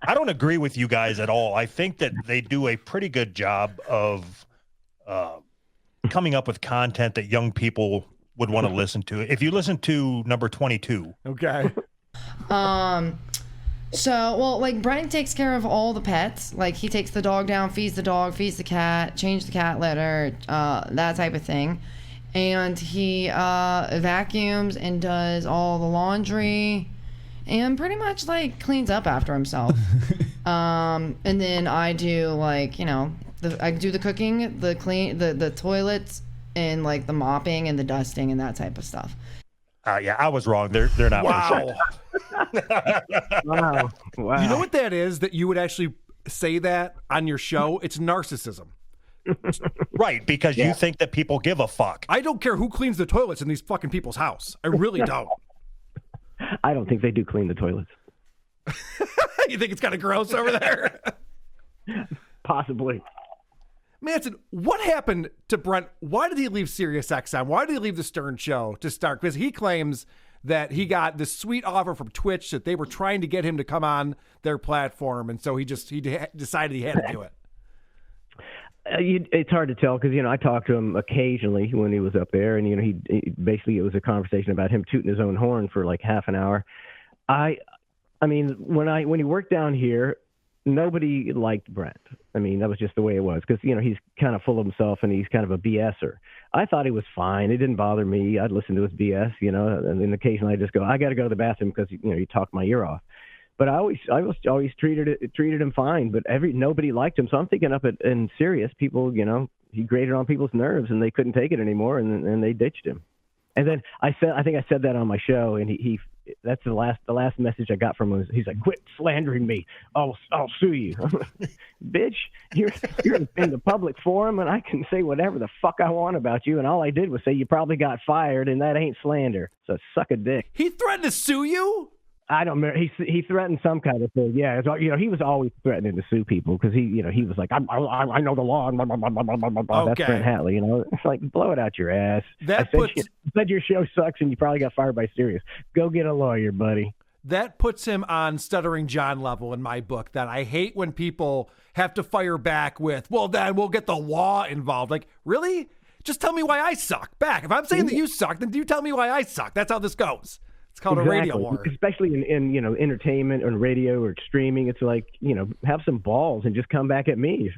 I don't agree with you guys at all. I think that they do a pretty good job of coming up with content that young people would want to listen to. If you listen to number 22.
Okay.
Like Brent takes care of all the pets. Like he takes the dog down, feeds the dog, feeds the cat, change the cat litter, that type of thing. And he vacuums and does all the laundry and pretty much like cleans up after himself. And then I do I do the cooking, the toilets, and like the mopping and the dusting and that type of stuff.
Yeah, I was wrong. They're not.
Wow.
Wow.
You know what that is? That you would actually say that on your show? It's narcissism.
Right, because you think that people give a fuck.
I don't care who cleans the toilets in these fucking people's house. I really don't.
I don't think they do clean the toilets.
You think it's kind of gross over there?
Possibly.
Manson, what happened to Brent? Why did he leave SiriusXM? Why did he leave the Stern Show to start? Because he claims that he got this sweet offer from Twitch that they were trying to get him to come on their platform, and so he decided he had to do it.
It's hard to tell because I talked to him occasionally when he was up there, and he basically, it was a conversation about him tooting his own horn for like half an hour. I mean, when he worked down here, nobody liked Brent. I mean, that was just the way it was because he's kind of full of himself and he's kind of a BSer. I thought he was fine. It didn't bother me. I'd listen to his BS, and then occasionally I just go, I got to go to the bathroom because you talk my ear off. But I always treated him fine. But nobody liked him. So I'm thinking up in Sirius, people, he grated on people's nerves and they couldn't take it anymore, and they ditched him. And then I think I said that on my show, and he that's the last message I got from him. He's like, "Quit slandering me. I'll sue you." Bitch, you're in the public forum, and I can say whatever the fuck I want about you. And all I did was say you probably got fired, and that ain't slander. So suck a dick.
He threatened to sue you?
I don't remember. He threatened some kind of thing. Yeah, he was always threatening to sue people because he was like, I know the law. Blah, blah, blah, blah, blah, blah.
Okay.
That's Brent Hatley. It's like, blow it out your ass.
That
said your show sucks and you probably got fired by Sirius. Go get a lawyer, buddy.
That puts him on Stuttering John level in my book. That I hate when people have to fire back with, well, then we'll get the law involved. Like, really? Just tell me why I suck back. If I'm saying that you suck, then you tell me why I suck. That's how this goes. It's called a radio war.
Especially in entertainment or radio or streaming. It's like, have some balls and just come back at me,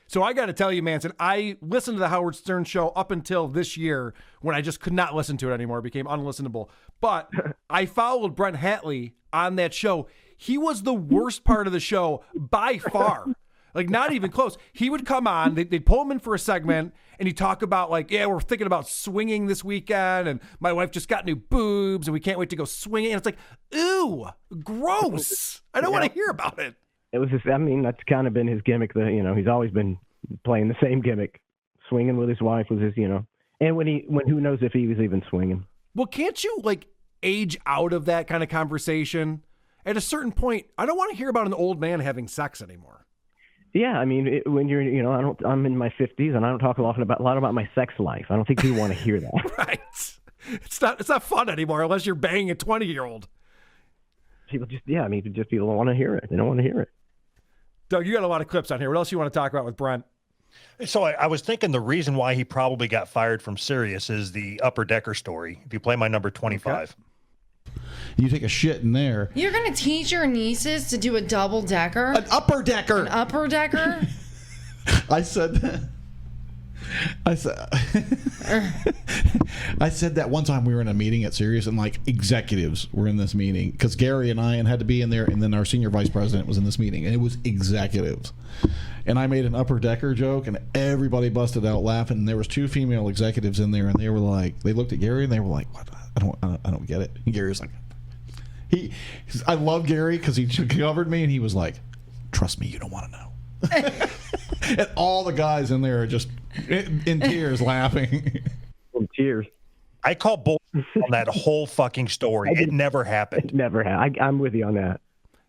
So I got to tell you, Manson, I listened to the Howard Stern show up until this year when I just could not listen to it anymore. It became unlistenable. But I followed Brent Hatley on that show. He was the worst part of the show by far. Like, not even close. He would come on, they'd pull him in for a segment, and he'd talk about, like, yeah, we're thinking about swinging this weekend, and my wife just got new boobs, and we can't wait to go swinging. And it's like, ooh, gross. I don't want to hear about it.
It was just, I mean, that's kind of been his gimmick. He's always been playing the same gimmick. Swinging with his wife was his, and when who knows if he was even swinging.
Well, can't you, like, age out of that kind of conversation? At a certain point, I don't want to hear about an old man having sex anymore.
Yeah, I mean, when you're, I'm in my 50s and I don't talk a lot about my sex life. I don't think people want to hear that.
Right. It's not fun anymore unless you're banging a 20-year-old.
People people don't want to hear it. They don't want to hear it.
Doug, you got a lot of clips on here. What else you want to talk about with Brent?
So I was thinking the reason why he probably got fired from Sirius is the Upper Decker story. If you play my number 25.
Okay. You take a shit in there.
You're going to teach your nieces to do a double decker?
An upper decker.
An upper decker?
I said that. I said that one time we were in a meeting at Sirius, and like executives were in this meeting because Gary and I had to be in there, and then our senior vice president was in this meeting, and it was executives. And I made an upper decker joke, and everybody busted out laughing. And there was 2 female executives in there, and they were like, they looked at Gary and they were like, "What? I don't get it." And Gary's like, I love Gary because he covered me, and he was like, "Trust me, you don't want to know." And all the guys in there are just in tears laughing.
In tears.
I call bull on that whole fucking story. It never happened.
It never happened. I'm with you on that.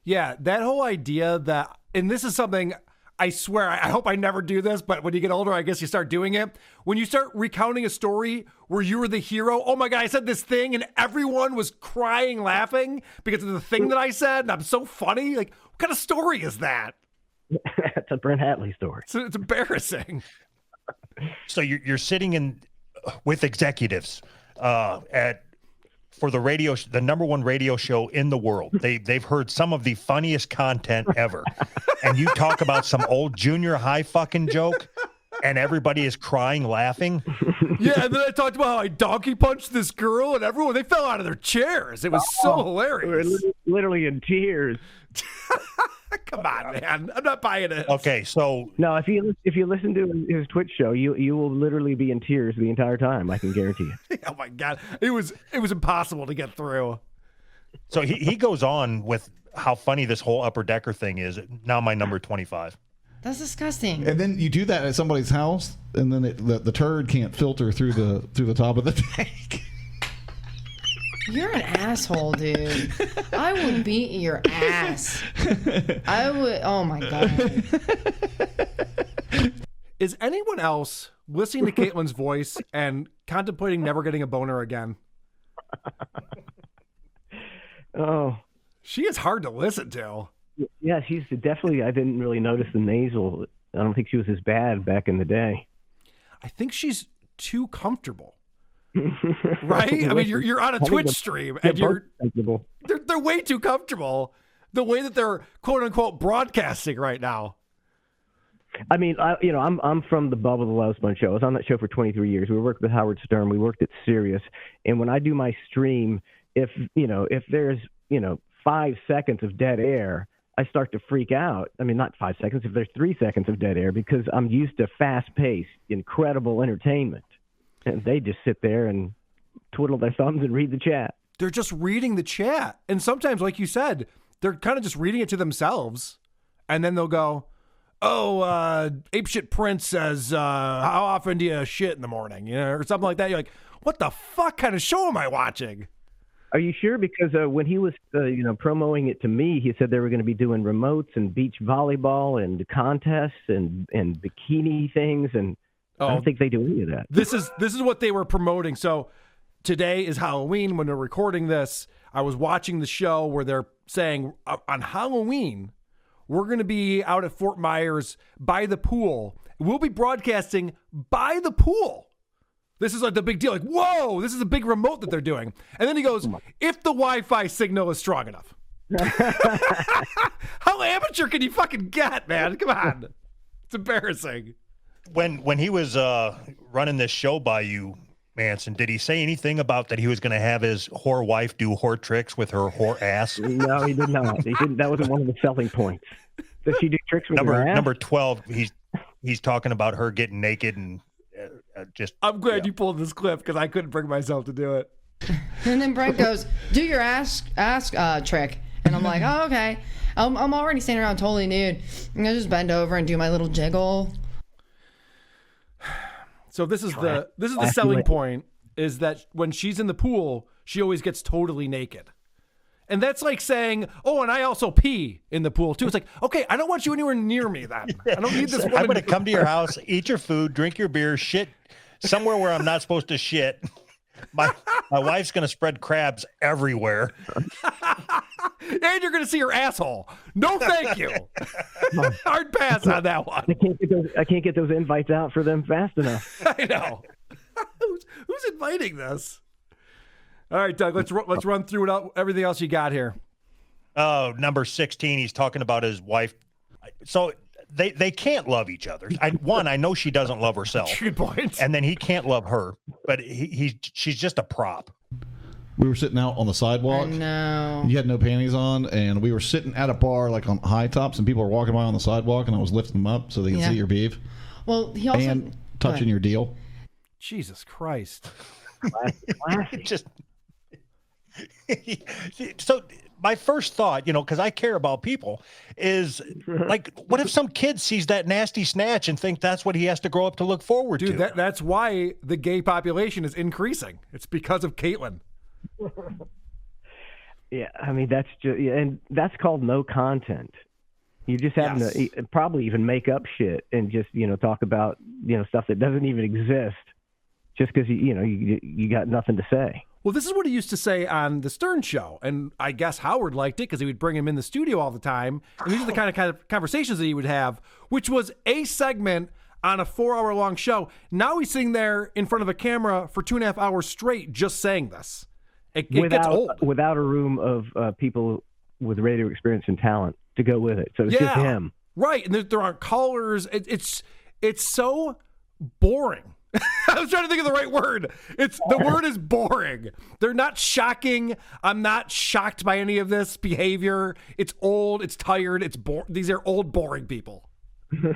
Yeah, that whole idea that, and this is something I swear, I hope I never do this, but when you get older, I guess you start doing it. When you start recounting a story where you were the hero, oh my God, I said this thing and everyone was crying, laughing because of the thing that I said, and I'm so funny. Like, what kind of story is that?
It's a Brent Hatley story.
So it's embarrassing.
So you're sitting in with executives for the number 1 radio show in the world. They've heard some of the funniest content ever, and you talk about some old junior high fucking joke, and everybody is crying, laughing.
Yeah, and then I talked about how I donkey punched this girl, and everyone, they fell out of their chairs. It was so hilarious.
We were literally in tears.
Come on, man. I'm not buying it.
Okay, so
no, if you listen to his Twitch show, you will literally be in tears the entire time. I can guarantee you.
Oh my God, it was impossible to get through.
So he goes on with how funny this whole Upper Decker thing is. Now my number 25.
That's disgusting.
And then you do that at somebody's house, and then the turd can't filter through the top of the tank.
You're an asshole, dude. I would beat your ass. I would. Oh my God.
Is anyone else listening to Katelyn's voice and contemplating never getting a boner again?
Oh,
she is hard to listen to.
Yeah, she's definitely. I didn't really notice the nasal. I don't think she was as bad back in the day.
I think she's too comfortable. Right? I mean, you're on a Twitch stream and they're way too comfortable the way that they're quote unquote broadcasting right now.
I mean, I'm from the Bubba the Love Sponge show. I was on that show for 23 years. We worked with Howard Stern. We worked at Sirius. And when I do my stream, if there's 5 seconds of dead air, I start to freak out. I mean, not 5 seconds. If there's 3 seconds of dead air, because I'm used to fast-paced, incredible entertainment. And they just sit there and twiddle their thumbs and read the chat.
They're just reading the chat. And sometimes, like you said, they're kind of just reading it to themselves. And then they'll go, oh, Apeshit Prince says, how often do you shit in the morning? Or something like that. You're like, what the fuck kind of show am I watching?
Are you sure? Because when he was, promoting it to me, he said they were going to be doing remotes and beach volleyball and contests and bikini things. And I don't think they do any of that.
This is what they were promoting. So today is Halloween. When they're recording this, I was watching the show where they're saying on Halloween, we're going to be out at Fort Myers by the pool. We'll be broadcasting by the pool. This is like the big deal. Like, whoa, this is a big remote that they're doing. And then he goes, if the Wi-Fi signal is strong enough. How amateur can you fucking get, man? Come on. It's embarrassing.
When he was running this show by you, Manson, did he say anything about that he was going to have his whore wife do whore tricks with her whore ass?
No, he did not. He didn't. That wasn't one of the selling points. Does she do tricks with her ass?
Number 12, he's talking about her getting naked and just.
I'm glad you pulled this clip because I couldn't bring myself to do it.
And then Brent goes, "Do your ass trick," and I'm like, "Oh, okay." I'm already standing around totally nude. I'm gonna just bend over and do my little jiggle.
So this is the selling point, is that when she's in the pool, she always gets totally naked. And that's like saying, oh, and I also pee in the pool too. It's like, okay, I don't want you anywhere near me then. I don't need this woman.
I'm going to come to your house, eat your food, drink your beer, shit somewhere where I'm not supposed to shit. My wife's going to spread crabs everywhere.
And you're going to see her asshole. No, thank you. Hard pass on that one.
I can't get those invites out for them fast enough.
I know. Who's inviting this? All right, Doug, let's run through everything else you got here.
Oh, number 16, he's talking about his wife. So they can't love each other. I know she doesn't love herself.
Good point.
And then he can't love her, but she's just a prop.
We were sitting out on the sidewalk.
No.
You had no panties on, and we were sitting at a bar like on high tops, and people were walking by on the sidewalk, and I was lifting them up so they could see your beef.
Well, he also
and touching your deal.
Jesus Christ.
Just so my first thought, because I care about people, is like, what if some kid sees that nasty snatch and think that's what he has to grow up to look forward to?
Dude, that's why the gay population is increasing. It's because of Katelyn.
Yeah, I mean, that's just, and that's called no content. You just having to probably even make up shit and just, talk about, stuff that doesn't even exist just because, you got nothing to say.
Well, this is what he used to say on the Stern Show, and I guess Howard liked it because he would bring him in the studio all the time, and these are the kind of conversations that he would have, which was a segment on a 4-hour-long show. Now he's sitting there in front of a camera for 2.5 hours straight just saying this. It gets old.
Without a room of people with radio experience and talent to go with it. So it's just him.
Right, and there aren't callers. It's so boring. I was trying to think of the right word. The word is boring. They're not shocking. I'm not shocked by any of this behavior. It's old. It's tired. It's these are old, boring people.
You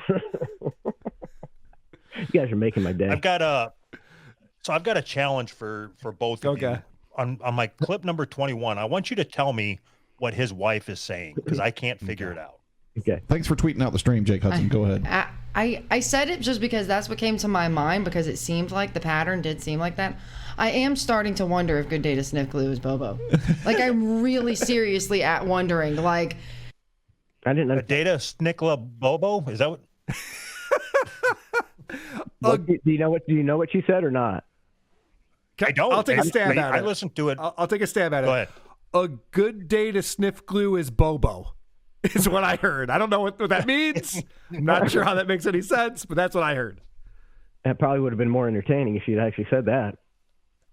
guys are making my day.
I've got a challenge for both of you. On my clip number 21, I want you to tell me what his wife is saying because I can't figure it out.
Okay.
Thanks for tweeting out the stream, Jake Hudson. Go ahead.
I said it just because that's what came to my mind because it seemed like the pattern did seem like that. I am starting to wonder if Good Day to Sniff Glue is Bobo. Like, I'm really seriously wondering. Like,
I didn't know.
Data Snickla Bobo? Is that what?
Do you know what she said or not?
I don't.
I'll take a stab at it.
I listened to it.
I'll take a stab at it.
Go ahead.
A good day to sniff glue is Bobo, is what I heard. I don't know what that means. I'm not sure how that makes any sense, but that's what I heard.
That probably would have been more entertaining if she'd actually said that.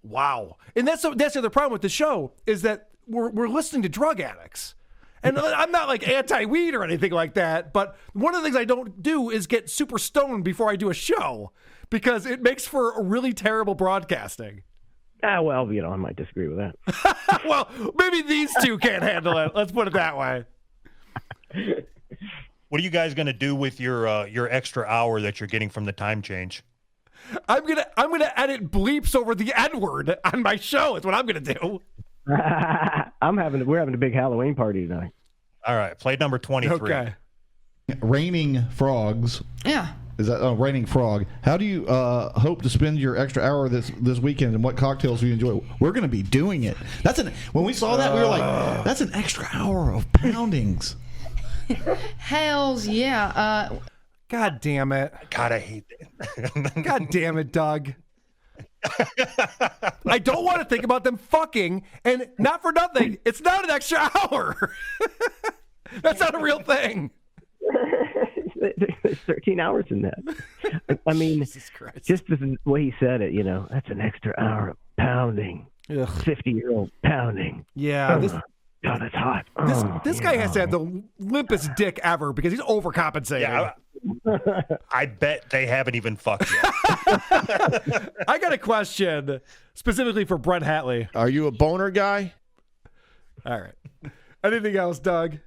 Wow. And that's the other problem with the show is that we're listening to drug addicts. And I'm not like anti-weed or anything like that, but one of the things I don't do is get super stoned before I do a show because it makes for a really terrible broadcasting.
Well, I might disagree with that.
Well, maybe these two can't handle it. Let's put it that way.
What are you guys going to do with your extra hour that you're getting from the time change?
I'm gonna edit bleeps over the N-word on my show. Is what I'm gonna do.
We're having a big Halloween party tonight.
All right, play number 23.
Okay.
Raining Frogs.
Yeah.
Is that Raining Frog? How do you hope to spend your extra hour this weekend, and what cocktails do you enjoy? We're going to be doing it. When we saw that, we were like, that's an extra hour of poundings.
Hells yeah.
God damn it.
God, I hate that.
God damn it, Doug. I don't want to think about them fucking, and not for nothing, it's not an extra hour. That's not a real thing.
There's 13 hours in that. I mean, just the way he said it, that's an extra hour of pounding. 50-year-old pounding.
Yeah.
God, that's hot.
This guy has to have the limpest dick ever because he's overcompensating.
Yeah, I bet they haven't even fucked yet.
I got a question specifically for Brent Hatley.
Are you a boner guy?
All right. Anything else, Doug?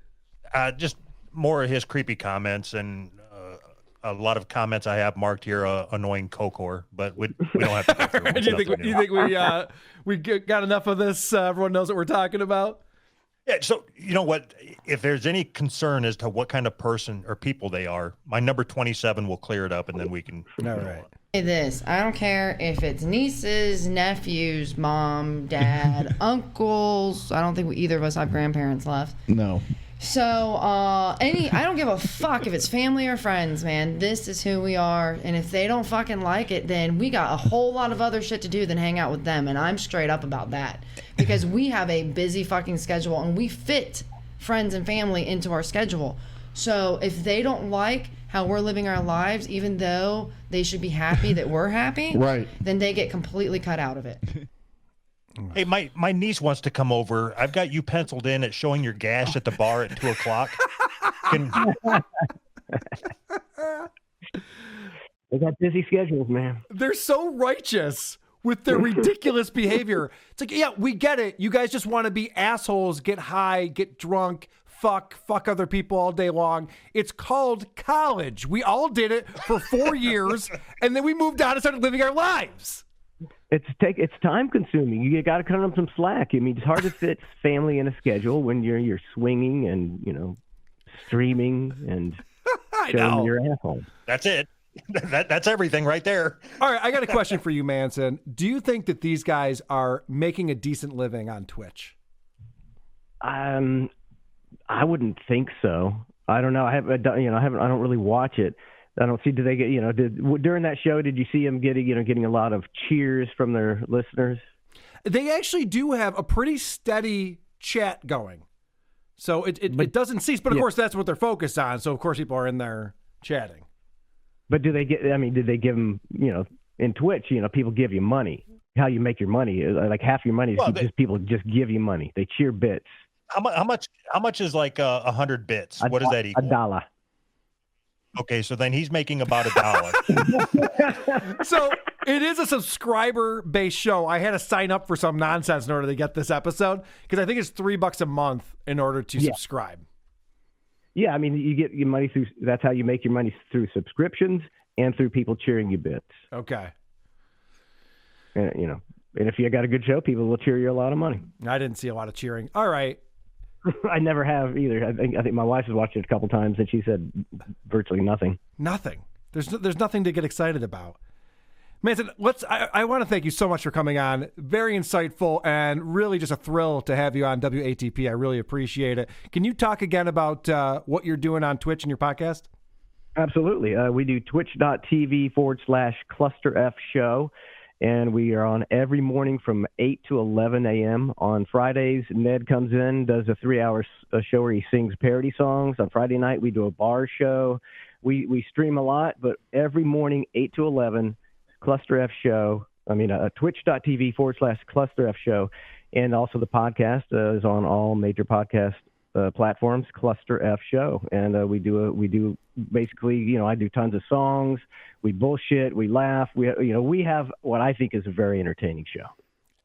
Just more of his creepy comments and a lot of comments I have marked here annoying Kokor, but we don't have to go through them.
Do you think we got enough of this? Everyone knows what we're talking about?
Yeah, so you know what? If there's any concern as to what kind of person or people they are, my number 27 will clear it up, and then we can.
All right.
Say this. I don't care if it's nieces, nephews, mom, dad, uncles. I don't think either of us have grandparents left.
No.
So, I don't give a fuck if it's family or friends, man. This is who we are. And if they don't fucking like it, then we got a whole lot of other shit to do than hang out with them. And I'm straight up about that. Because we have a busy fucking schedule and we fit friends and family into our schedule. So if they don't like how we're living our lives, even though they should be happy that we're happy,
right,
then they get completely cut out of it.
Hey, my niece wants to come over. I've got you penciled in at showing your gash at the bar at 2:00.
They got busy schedules, man.
They're so righteous with their ridiculous behavior. It's like, yeah, we get it. You guys just want to be assholes, get high, get drunk, fuck other people all day long. It's called college. We all did it for 4 years, and then we moved on and started living our lives.
It's time consuming. You got to cut them some slack. I mean, it's hard to fit family in a schedule when you're swinging and streaming and showing your asshole.
That's it. That's everything right there.
All right, I got a question for you, Manson. Do you think that these guys are making a decent living on Twitch?
I wouldn't think so. I don't know. I don't really watch it. I don't see. Do they get? During that show, did you see them getting a lot of cheers from their listeners?
They actually do have a pretty steady chat going, so it doesn't cease. But of course, that's what they're focused on. So of course, people are in there chatting.
But do they get? I mean, did they give them? In Twitch, people give you money. How you make your money? Like half your money is people just give you money. They cheer bits.
How much is like 100 bits? What does that equal?
$1.
Okay, so then he's making about $1.
So it is a subscriber-based show. I had to sign up for some nonsense in order to get this episode because I think it's $3 a month in order to subscribe.
Yeah, I mean, you get your money through. That's how you make your money, through subscriptions and through people cheering you bits.
Okay.
And and if you got a good show, people will cheer you a lot of money.
I didn't see a lot of cheering. All right.
I never have either. I think my wife has watched it a couple times, and she said virtually nothing.
Nothing. There's nothing to get excited about. Manson, I want to thank you so much for coming on. Very insightful and really just a thrill to have you on WATP. I really appreciate it. Can you talk again about what you're doing on Twitch and your podcast?
Absolutely. We do twitch.tv/ClusterF show. And we are on every morning from 8 to 11 a.m. On Fridays, Ned comes in, does a 3-hour show where he sings parody songs. On Friday night, we do a bar show. We stream a lot, but every morning, 8 to 11, Cluster F show. Twitch.tv/Cluster F show. And also the podcast is on all major podcast platforms, Cluster F show. And we do basically, I do tons of songs. We bullshit, we laugh. We have what I think is a very entertaining show.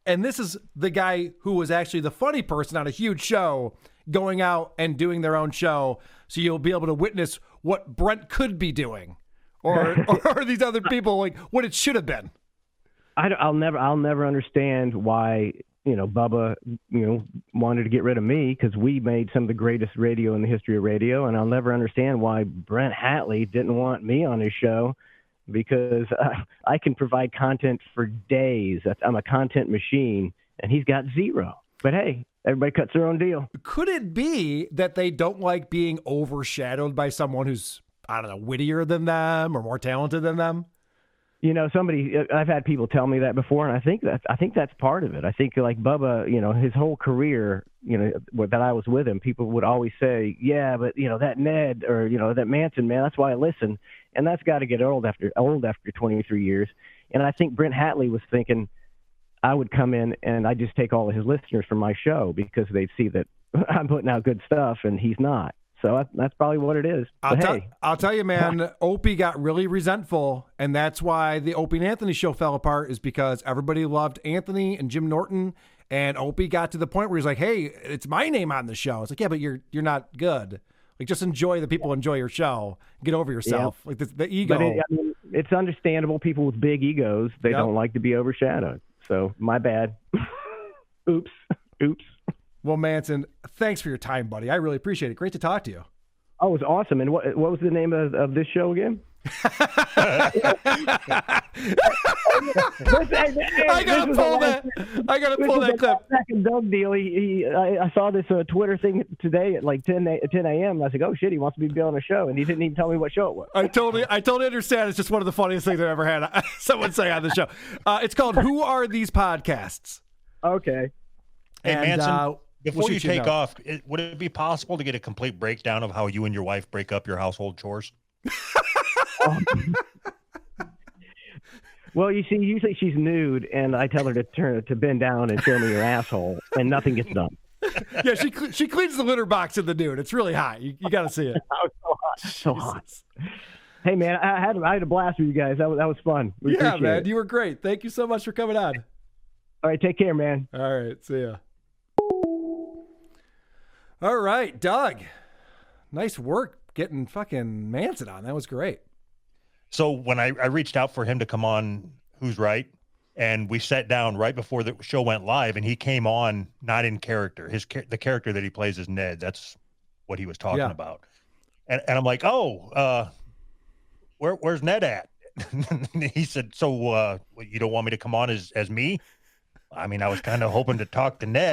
And this is the guy who was actually the funny person on a huge show going out and doing their own show. So you'll be able to witness what Brent could be doing or these other people, like what it should have been.
I'll never understand why, Bubba, wanted to get rid of me because we made some of the greatest radio in the history of radio. And I'll never understand why Brent Hatley didn't want me on his show because I can provide content for days. I'm a content machine and he's got zero. But hey, everybody cuts their own deal.
Could it be that they don't like being overshadowed by someone who's, wittier than them or more talented than them?
I've had people tell me that before, and I think that's part of it. I think like Bubba, his whole career, that I was with him, people would always say, yeah, but that Ned or that Manson, man, that's why I listen, and that's got to get old after 23 years. And I think Brent Hatley was thinking I would come in and I just take all of his listeners from my show because they'd see that I'm putting out good stuff and he's not. So that's probably what it is. But hey,
I'll tell you, man, Opie got really resentful, and that's why the Opie and Anthony show fell apart, is because everybody loved Anthony and Jim Norton, and Opie got to the point where he's like, hey, it's my name on the show. It's like, yeah, but you're not good. Like, just enjoy the people enjoy your show. Get over yourself.
Yeah.
Like the ego.
But it's understandable. People with big egos, they don't like to be overshadowed. So my bad. Oops.
Well, Manson, thanks for your time, buddy. I really appreciate it. Great to talk to you.
Oh, it was awesome. And what was the name of this show again?
I gotta pull that clip.
Second Doug deal. I saw this Twitter thing today at like 10 a.m. And I was like, oh shit, he wants to be on a show, and he didn't even tell me what show it was.
I totally understand. It's just one of the funniest things I've ever had someone say on the show. It's called "Who Are These Podcasts?"
Okay.
Hey, Manson, before
we'll
you take off, would it be possible to get a complete breakdown of how you and your wife break up your household chores?
Well, you see, usually she's nude, and I tell her to bend down and show me your asshole, and nothing gets done.
Yeah, she cleans the litter box in the nude. It's really hot. You got to see it.
So hot. Hey, man, I had a blast with you guys. That was fun. We appreciate
man,
it.
you were great. Thank you so much for coming on.
All right, take care, man.
All right, see ya. All right, Doug. Nice work getting fucking Manson on. That was great.
So when I reached out for him to come on Who's Right, and we sat down right before the show went live, and he came on not in character. The character that he plays is Ned. That's what he was talking about. And I'm like, where's Ned at? He said, so you don't want me to come on as me? I mean, I was kind of hoping to talk to Ned.